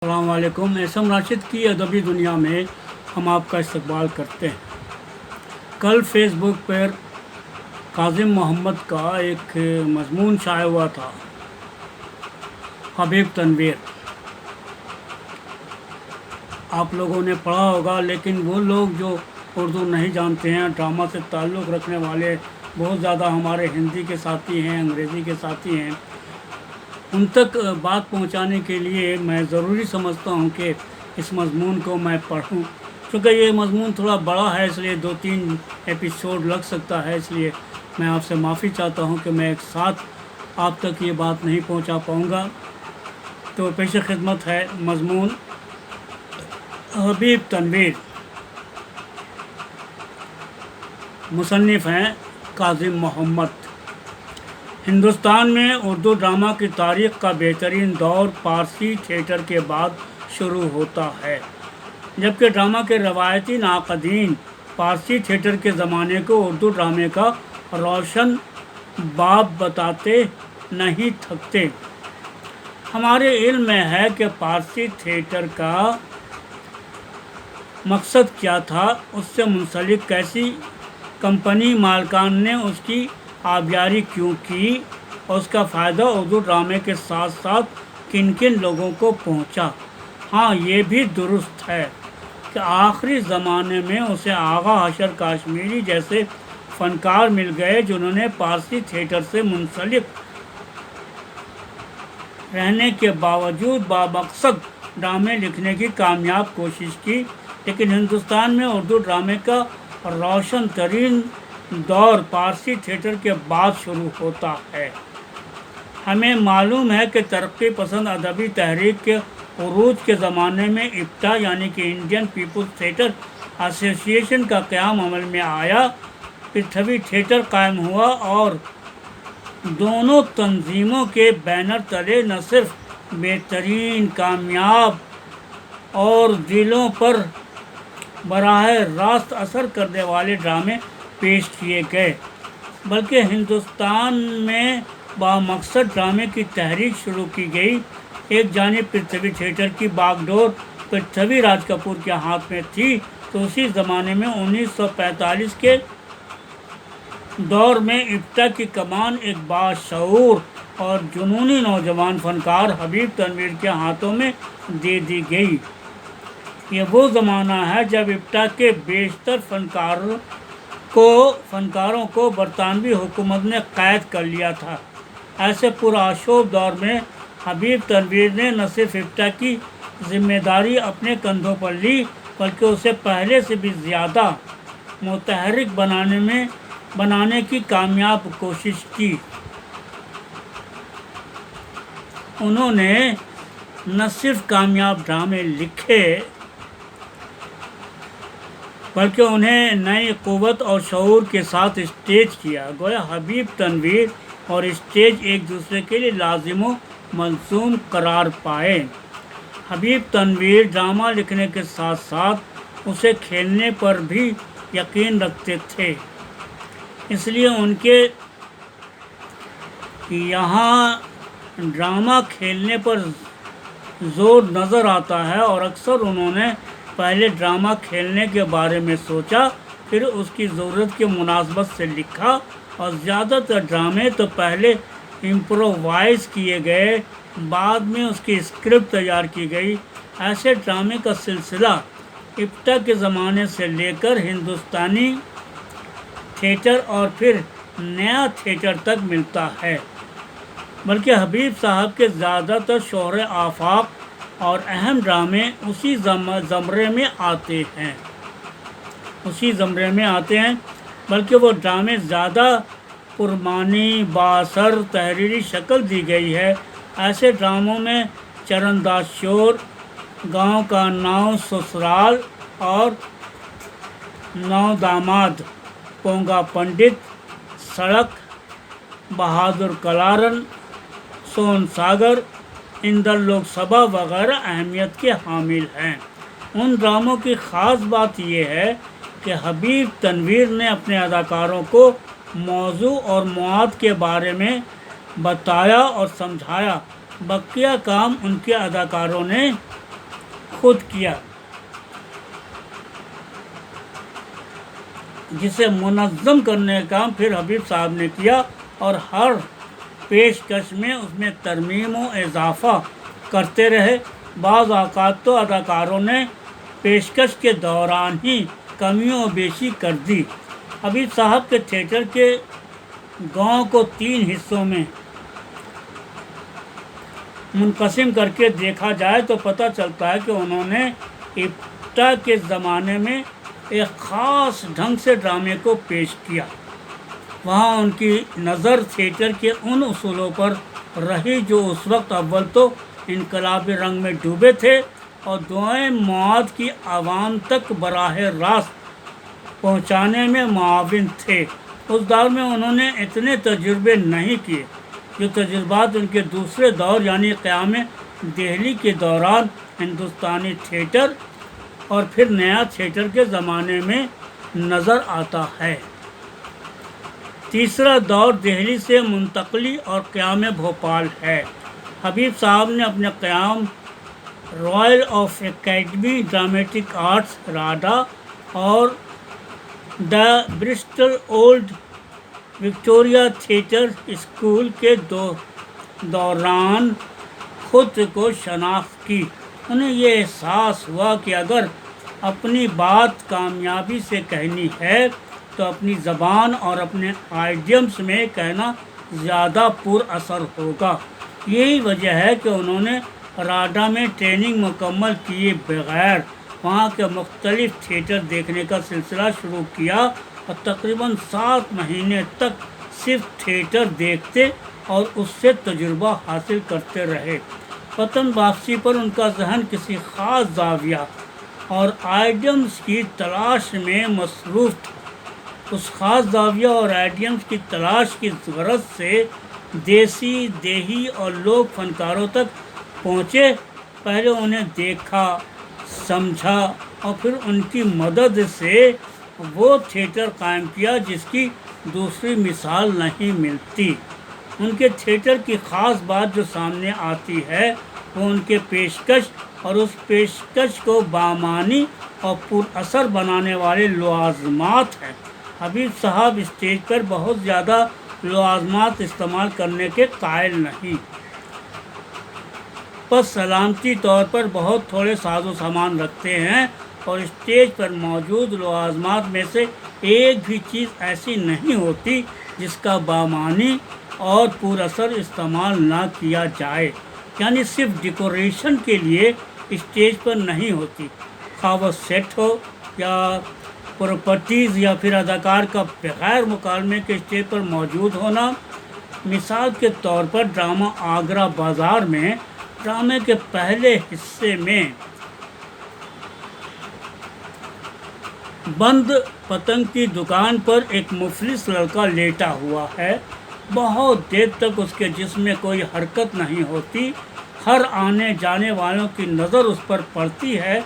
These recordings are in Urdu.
السلام علیکم۔ احسن راشد کی ادبی دنیا میں ہم آپ کا استقبال کرتے ہیں۔ کل فیس بک پر کاظم محمد کا ایک مضمون شائع ہوا تھا، حبیب تنویر۔ آپ لوگوں نے پڑھا ہوگا، لیکن وہ لوگ جو اردو نہیں جانتے ہیں، ڈرامہ سے تعلق رکھنے والے بہت زیادہ ہمارے ہندی کے ساتھی ہیں، انگریزی کے ساتھی ہیں، ان تک بات پہنچانے کے لیے میں ضروری سمجھتا ہوں کہ اس مضمون کو میں پڑھوں۔ چونکہ یہ مضمون تھوڑا بڑا ہے، اس لیے 2-3 ایپیسوڈ لگ سکتا ہے، اس لیے میں آپ سے معافی چاہتا ہوں کہ میں ایک ساتھ آپ تک یہ بات نہیں پہنچا پاؤں گا۔ تو پیش خدمت ہے مضمون حبیب تنویر۔ مصنف ہیں کاظم محمد۔ ہندوستان میں اردو ڈرامہ کی تاریخ کا بہترین دور پارسی تھیٹر کے بعد شروع ہوتا ہے، جبکہ ڈرامہ کے روایتی ناقدین پارسی تھیٹر کے زمانے کو اردو ڈرامے کا روشن باب بتاتے نہیں تھکتے۔ ہمارے علم میں ہے کہ پارسی تھیٹر کا مقصد کیا تھا، اس سے منسلک کیسی کمپنی مالکان نے اس کی آبیاری کیوں کی، اور اس کا فائدہ اردو ڈرامے کے ساتھ ساتھ کن کن لوگوں کو پہنچا۔ ہاں، یہ بھی درست ہے کہ آخری زمانے میں اسے آغا حشر کاشمیری جیسے فنکار مل گئے، جنہوں نے پارسی تھیٹر سے منسلک رہنے کے باوجود بامقصد ڈرامے لکھنے کی کامیاب کوشش کی۔ لیکن ہندوستان میں اردو ڈرامے کا روشن ترین دور پارسی تھیٹر کے بعد شروع ہوتا ہے۔ ہمیں معلوم ہے کہ ترقی پسند ادبی تحریک کے عروج کے زمانے میں ابٹا یعنی کہ انڈین پیپلز تھیٹر ایسوسی ایشن کا قیام عمل میں آیا، پرتھوی تھیٹر قائم ہوا، اور دونوں تنظیموں کے بینر تلے نہ صرف بہترین، کامیاب اور دلوں پر براہ راست اثر کرنے والے ڈرامے پیش کیے گئے، بلکہ ہندوستان میں بامقصد ڈرامے کی تحریک شروع کی گئی۔ ایک جانب پرتھوی تھیٹر کی باغ ڈور پرتھوی راج کپور کے ہاتھ میں تھی، تو اسی زمانے میں 1945 کے دور میں ابٹا کی کمان ایک باشعور اور جنونی نوجوان فنکار حبیب تنویر کے ہاتھوں میں دے دی گئی۔ یہ وہ زمانہ ہے جب ابٹا کے بیشتر فنکاروں کو برطانوی حکومت نے قید کر لیا تھا۔ ایسے پرآشوب دور میں حبیب تنویر نے نہ صرف ابٹا کی ذمہ داری اپنے کندھوں پر لی، بلکہ اسے پہلے سے بھی زیادہ متحرک بنانے کی کامیاب کوشش کی۔ انہوں نے نہ صرف کامیاب ڈرامے لکھے، بلکہ انہیں نئی قوت اور شعور کے ساتھ اسٹیج کیا۔ گویا حبیب تنویر اور اسٹیج ایک دوسرے کے لیے لازم و ملزوم قرار پائے۔ حبیب تنویر ڈرامہ لکھنے کے ساتھ ساتھ اسے کھیلنے پر بھی یقین رکھتے تھے، اس لیے ان کے یہاں ڈرامہ کھیلنے پر زور نظر آتا ہے، اور اکثر انہوں نے پہلے ڈرامہ کھیلنے کے بارے میں سوچا، پھر اس کی ضرورت کی مناسبت سے لکھا، اور زیادہ تر ڈرامے تو پہلے امپرووائز کیے گئے، بعد میں اس کی اسکرپٹ تیار کی گئی۔ ایسے ڈرامے کا سلسلہ ابٹا کے زمانے سے لے کر ہندوستانی تھیٹر اور پھر نیا تھیٹر تک ملتا ہے، بلکہ حبیب صاحب کے زیادہ تر شہرِ آفاق اور اہم ڈرامے اسی زمرے میں آتے ہیں، بلکہ وہ ڈرامے زیادہ پرمعنی بااثر تحریری شکل دی گئی ہے۔ ایسے ڈراموں میں چرن داس چور، گاؤں کا ناؤ سسرال اور نو داماد، پونگا پنڈت، سڑک، بہادر کلارن، سون ساگر، اندر لوک سبھا وغیرہ اہمیت کے حامل ہیں۔ ان ڈراموں کی خاص بات یہ ہے کہ حبیب تنویر نے اپنے اداکاروں کو موضوع اور مواد کے بارے میں بتایا اور سمجھایا، بقیہ کام ان کے اداکاروں نے خود کیا، جسے منظم کرنے کا کام پھر حبیب صاحب نے کیا، اور ہر پیشکش میں اس میں ترمیم و اضافہ کرتے رہے۔ بعض اوقات تو اداکاروں نے پیشکش کے دوران ہی کمیوں و بیشی کر دی۔ حبیب صاحب کے تھیٹر کے گاؤں کو 3 حصوں میں منقسم کر کے دیکھا جائے تو پتہ چلتا ہے کہ انہوں نے ابتدا کے زمانے میں ایک خاص ڈھنگ سے ڈرامے کو پیش کیا۔ وہاں ان کی نظر تھیٹر کے ان اصولوں پر رہی جو اس وقت اول تو انقلابی رنگ میں ڈوبے تھے، اور دوئم مواد کی عوام تک براہ راست پہنچانے میں معاون تھے۔ اس دور میں انہوں نے اتنے تجربے نہیں کیے جو تجربات ان کے دوسرے دور یعنی قیام دہلی کے دوران ہندوستانی تھیٹر اور پھر نیا تھیٹر کے زمانے میں نظر آتا ہے۔ تیسرا دور دہلی سے منتقلی اور قیام بھوپال ہے۔ حبیب صاحب نے اپنے قیام Royal of Academy Dramatic Arts RADA اور the Bristol Old Victoria Theatre School کے دوران خود کو شناخت کی۔ انہیں یہ احساس ہوا کہ اگر اپنی بات کامیابی سے کہنی ہے تو اپنی زبان اور اپنے آئیڈیمز میں کہنا زیادہ پر اثر ہوگا۔ یہی وجہ ہے کہ انہوں نے راڈا میں ٹریننگ مکمل کیے بغیر وہاں کے مختلف تھیٹر دیکھنے کا سلسلہ شروع کیا، اور تقریباً 7 مہینے تک صرف تھیٹر دیکھتے اور اس سے تجربہ حاصل کرتے رہے۔ وطن واپسی پر ان کا ذہن کسی خاص زاویہ اور آئیڈیمز کی تلاش میں مصروف تھا۔ اس خاص زاویہ اور آئیڈیمز کی تلاش کی غرض سے دیسی، دیہی اور لوک فنکاروں تک پہنچے۔ پہلے انہیں دیکھا، سمجھا اور پھر ان کی مدد سے وہ تھیٹر قائم کیا جس کی دوسری مثال نہیں ملتی۔ ان کے تھیٹر کی خاص بات جو سامنے آتی ہے وہ ان کے پیشکش اور اس پیشکش کو بامعنی اور پر اثر بنانے والے لوازمات ہیں۔ حبیب صاحب اسٹیج پر بہت زیادہ لوازمات استعمال کرنے کے قائل نہیں، بس سلامتی طور پر بہت تھوڑے ساز و سامان رکھتے ہیں، اور اسٹیج پر موجود لوازمات میں سے ایک بھی چیز ایسی نہیں ہوتی جس کا بامعنی اور پر اثر استعمال نہ کیا جائے، یعنی صرف ڈیکوریشن کے لیے اسٹیج پر نہیں ہوتی، خواہ وہ سیٹ ہو یا پراپرٹیز یا پھر اداکار کا بغیر مکالمے کے اسٹیج پر موجود ہونا۔ مثال کے طور پر ڈرامہ آگرہ بازار میں ڈرامے کے پہلے حصے میں بند پتنگ کی دکان پر ایک مفلس لڑکا لیٹا ہوا ہے۔ بہت دیر تک اس کے جسم میں کوئی حرکت نہیں ہوتی۔ ہر آنے جانے والوں کی نظر اس پر پڑتی ہے۔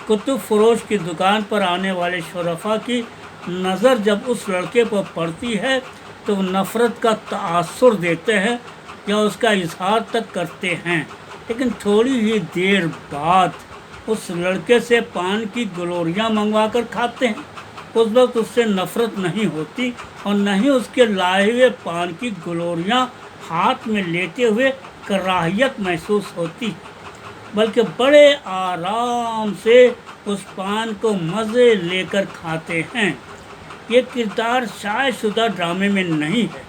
کتب فروش کی دکان پر آنے والے شرفاء کی نظر جب اس لڑکے پر پڑتی ہے تو وہ نفرت کا تاثر دیتے ہیں یا اس کا اظہار تک کرتے ہیں، لیکن تھوڑی ہی دیر بعد اس لڑکے سے پان کی گلوریاں منگوا کر کھاتے ہیں۔ اس وقت اس سے نفرت نہیں ہوتی اور نہ ہی اس کے لائے ہوئے پان کی گلوریاں ہاتھ میں لیتے ہوئے کراہیت محسوس ہوتی، بلکہ بڑے آرام سے اس پان کو مزے لے کر کھاتے ہیں۔ یہ کردار شائع شدہ ڈرامے میں نہیں ہے،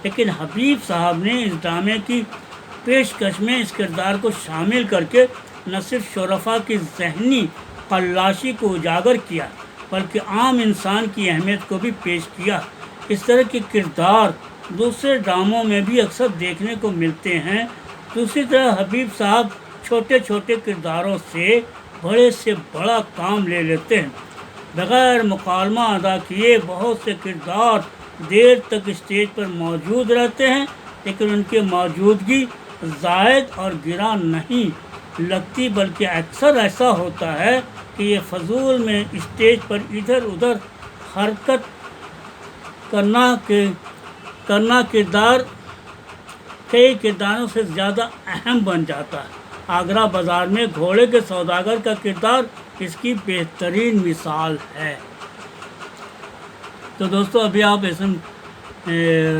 لیکن حبیب صاحب نے اس ڈرامے کی پیشکش میں اس کردار کو شامل کر کے نہ صرف شرفاء کی ذہنی قلاشی کو اجاگر کیا بلکہ عام انسان کی اہمیت کو بھی پیش کیا۔ اس طرح کے کردار دوسرے ڈراموں میں بھی اکثر دیکھنے کو ملتے ہیں۔ دوسری طرف حبیب صاحب چھوٹے چھوٹے کرداروں سے بڑے سے بڑا کام لے لیتے ہیں۔ بغیر مکالمہ ادا کیے بہت سے کردار دیر تک اسٹیج پر موجود رہتے ہیں، لیکن ان کی موجودگی زائد اور گراں نہیں لگتی، بلکہ اکثر ایسا ہوتا ہے کہ یہ فضول میں اسٹیج پر ادھر ادھر حرکت کرنا کئی کرداروں سے زیادہ اہم بن جاتا ہے۔ آگرہ بازار میں گھوڑے کے سوداگر کا کردار اس کی بہترین مثال ہے۔ تو دوستو ابھی آپ احسن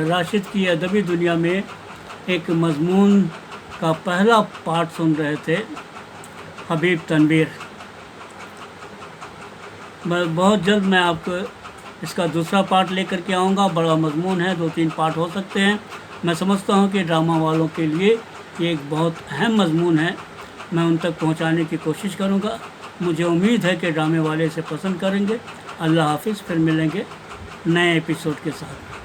راشد کی ادبی دنیا میں ایک مضمون کا پہلا پارٹ سن رہے تھے، حبیب تنویر۔ بہت جلد میں آپ کو اس کا دوسرا پارٹ لے کر کے آؤں گا۔ بڑا مضمون ہے، 2-3 پارٹ ہو سکتے ہیں۔ میں سمجھتا ہوں کہ ڈرامہ والوں کے لیے یہ ایک بہت اہم مضمون ہے، میں ان تک پہنچانے کی کوشش کروں گا۔ مجھے امید ہے کہ ڈرامے والے اسے پسند کریں گے۔ اللہ حافظ، پھر ملیں گے نئے ایپیسوڈ کے ساتھ۔